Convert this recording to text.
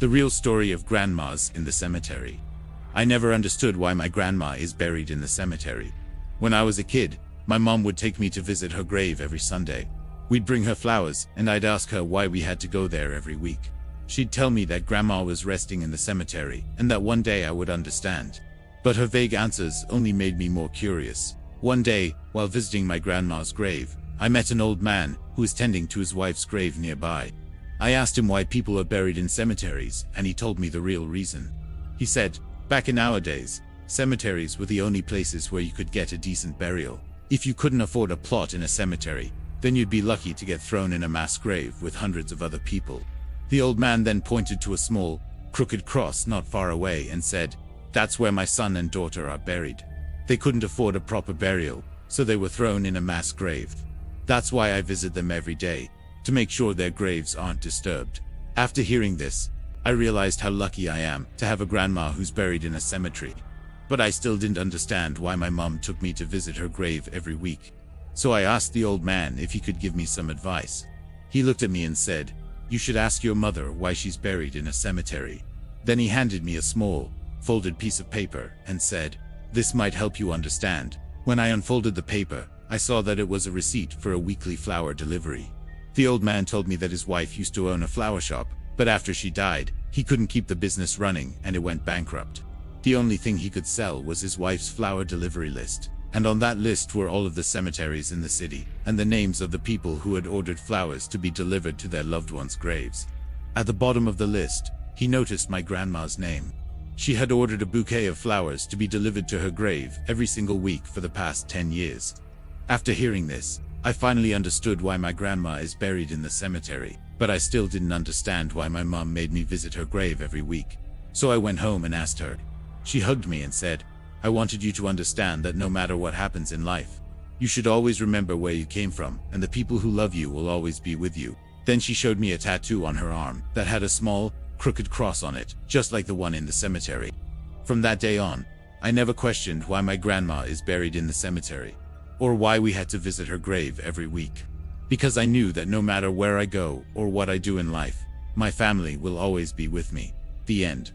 The real story of grandmas in the cemetery. I never understood why my grandma is buried in the cemetery. When I was a kid, my mom would take me to visit her grave every Sunday. We'd bring her flowers, and I'd ask her why we had to go there every week. She'd tell me that grandma was resting in the cemetery, and that one day I would understand. But her vague answers only made me more curious. One day, while visiting my grandma's grave, I met an old man who was tending to his wife's grave nearby. I asked him why people are buried in cemeteries, and he told me the real reason. He said, back in our days, cemeteries were the only places where you could get a decent burial. If you couldn't afford a plot in a cemetery, then you'd be lucky to get thrown in a mass grave with hundreds of other people. The old man then pointed to a small, crooked cross not far away and said, "That's where my son and daughter are buried. They couldn't afford a proper burial, so they were thrown in a mass grave. That's why I visit them every day, to make sure their graves aren't disturbed." After hearing this, I realized how lucky I am to have a grandma who's buried in a cemetery. But I still didn't understand why my mom took me to visit her grave every week. So I asked the old man if he could give me some advice. He looked at me and said, "You should ask your mother why she's buried in a cemetery." Then he handed me a small, folded piece of paper and said, "This might help you understand." When I unfolded the paper, I saw that it was a receipt for a weekly flower delivery. The old man told me that his wife used to own a flower shop, but after she died, he couldn't keep the business running and it went bankrupt. The only thing he could sell was his wife's flower delivery list, and on that list were all of the cemeteries in the city, and the names of the people who had ordered flowers to be delivered to their loved ones' graves. At the bottom of the list, he noticed my grandma's name. She had ordered a bouquet of flowers to be delivered to her grave every single week for the past 10 years. After hearing this, I finally understood why my grandma is buried in the cemetery, but I still didn't understand why my mom made me visit her grave every week. So I went home and asked her. She hugged me and said, "I wanted you to understand that no matter what happens in life, you should always remember where you came from, and the people who love you will always be with you." Then she showed me a tattoo on her arm that had a small, crooked cross on it, just like the one in the cemetery. From that day on, I never questioned why my grandma is buried in the cemetery, or why we had to visit her grave every week. Because I knew that no matter where I go or what I do in life, my family will always be with me. The end.